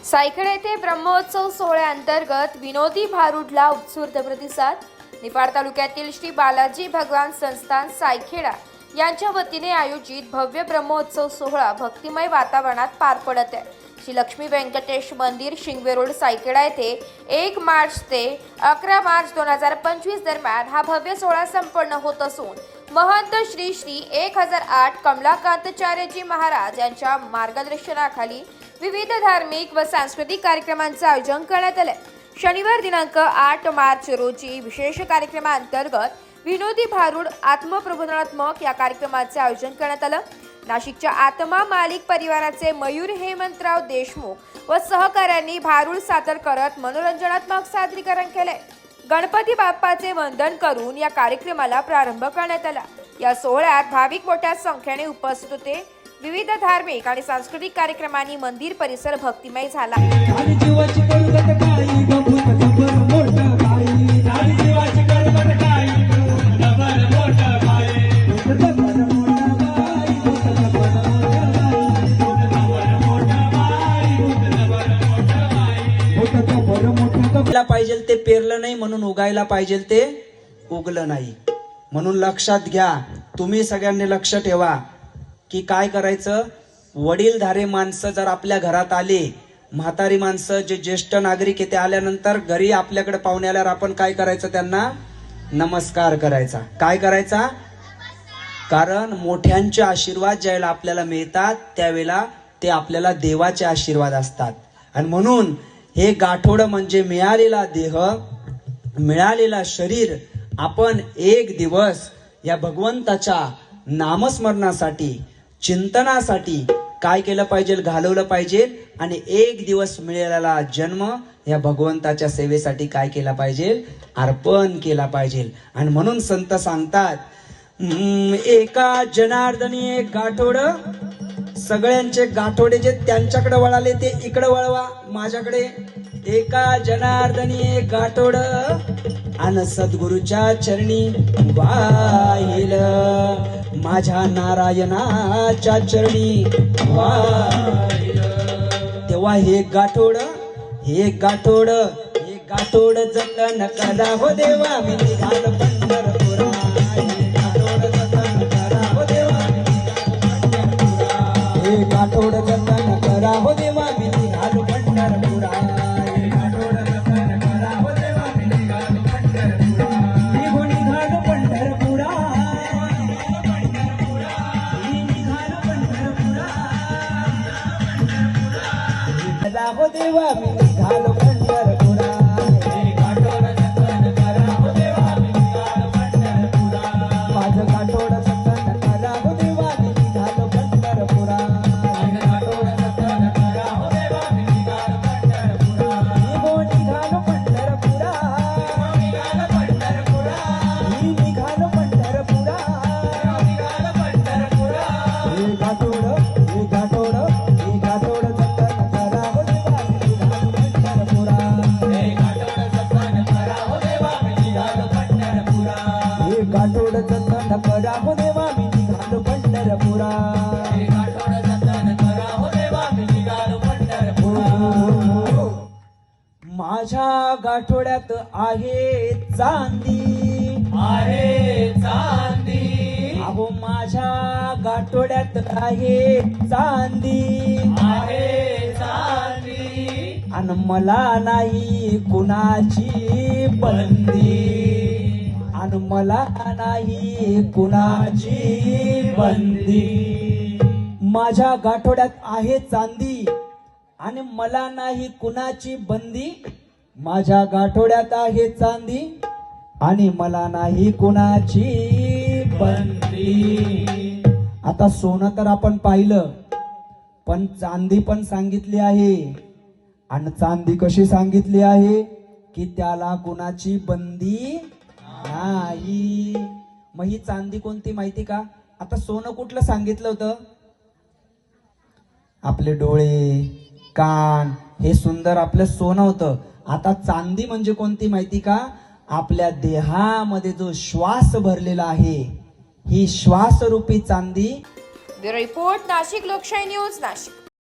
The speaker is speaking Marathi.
सायखेडा येथे ब्रह्मोत्सव सोहळ्याअंतर्गत विनोदी भारूडला उत्स्फूर्त प्रतिसाद. निफाड तालुक्यातील श्री बालाजी भगवान संस्थान सायखेडा यांच्या वतीने आयोजित भव्य ब्रह्मोत्सव सोहळा भक्तिमय वातावरणात पार पडत आहे. श्री लक्ष्मी व्यंकटेश मंदिर शिंगवे रोड सायखेडा येथे 1 मार्च ते 11 मार्च 2025 दरम्यान हा भव्य सोहळा संपन्न होत असून महंत श्री श्री 1008 कमलाकांतचार्यजी महाराज यांच्या मार्गदर्शनाखाली विविध धार्मिक व सांस्कृतिक कार्यक्रमांचे आयोजन करण्यात आले. शनिवार दिनांक 8 मार्च रोजी विशेष कार्यक्रमांतर्गत विनोदी भारूड आत्मप्रबोधनात्मक या कार्यक्रमाचे आयोजन करण्यात आलं. नाशिकच्या आत्मा मालिक परिवाराचे मयूर हेमंतराव देशमुख व सहकाऱ्यांनी भारूड सादर करत मनोरंजनात्मक सादरीकरण केले. गणपती बाप्पाचे वंदन करून या कार्यक्रमाला प्रारंभ करण्यात आला. या सोहळ्यात भाविक मोठ्या संख्येने उपस्थित होते. विविध धार्मिक आणि सांस्कृतिक कार्यक्रमांनी मंदिर परिसर भक्तिमय झाला. पाहिजे ते पेरलं नाही म्हणून उगायला पाहिजे ते उगलं नाही. म्हणून लक्षात घ्या, तुम्ही सगळ्यांनी लक्ष ठेवा की काय करायचं. वडीलधारे माणसं जर आपल्या घरात आले, म्हातारी माणसं जे ज्येष्ठ नागरिक आहे ते आल्यानंतर घरी आपल्याकडे पाहुणे आल्यावर आपण काय करायचं, त्यांना नमस्कार करायचा. काय करायचा? कारण मोठ्यांचे आशीर्वाद ज्यावेळेला आपल्याला मिळतात त्यावेळेला ते आपल्याला देवाचे आशीर्वाद असतात. आणि म्हणून हे गाठोडं म्हणजे मिळालेला देह, मिळालेला शरीर आपण एक दिवस या भगवंताच्या नामस्मरणासाठी, चिंतनासाठी काय केलं पाहिजे, घालवलं पाहिजे. आणि एक दिवस मिळालेला जन्म या भगवंताच्या सेवेसाठी काय केला पाहिजे, अर्पण केला पाहिजे. आणि म्हणून संत सांगतात, एका जनार्दनी एक गाठोडं. सगळ्यांचे गाठोडे जे त्यांच्याकडे वळाले ते इकडे वळवा माझ्याकडे. एका जनार्दनी एक गाठोड आणि सद्गुरूच्या चरणी वाहिल, माझ्या नारायणाच्या चरणी वाहिल. तेव्हा हे गाठोड जतन करा हो देवा, मी निघाल पंढरपुरा. गाठोड जतन करा हो देवा, मी निघालो पंढरपुरा. गाठोड जतन करा हो देवा, मी निघालो पंढरपुरा. मी निघालो पंढरपुरा, मी निघालो पंढरपुरा. हो देवा, मी निघालो पंढरपुरा. गाठोड जतन करा हो देवा, मी निघालो पंढरपुरा. माझं गाठोड जतन करा हो देवा, मी निघालो पंढरपुरा. गाठोड जतन करा हो देवा, मी निघालो पंढरपुरा. गाठोड जतन करा हो देवा, मी निघालो पंढरपुरा. माझ्या गाठोड्यात आहे चांदी, आहे चांदी. अहो माझ्या गाठोड्यात आहे चांदी, आहे चांदी. आणि मला नाही कुणाची बंदी, आणि मला नाही कुणाची बंदी. माझ्या गाठोड्यात आहे चांदी आणि मला नाही कुणाची बंदी. माझ्या गाठोड्यात आहे चांदी आणि मला नाही कुणाची बंदी. आता सोनं तर आपण पाहिलं, पण चांदी पण सांगितली आहे. आणि चांदी कशी सांगितली आहे की त्याला कुणाची बंदी नाही. मग ही चांदी कोणती माहिती का? आता सोनं कुठलं सांगितलं होतं? आपले डोळे, कान, हे सुंदर आपलं सोनं होतं. आता चांदी म्हणजे कोणती माहिती का? आपल्या देहामध्ये जो श्वास भरलेला आहे, ही श्वासरूपी चांदी. ब्युरो रिपोर्ट, नाशिक लोकशाही न्यूज, नाशिक.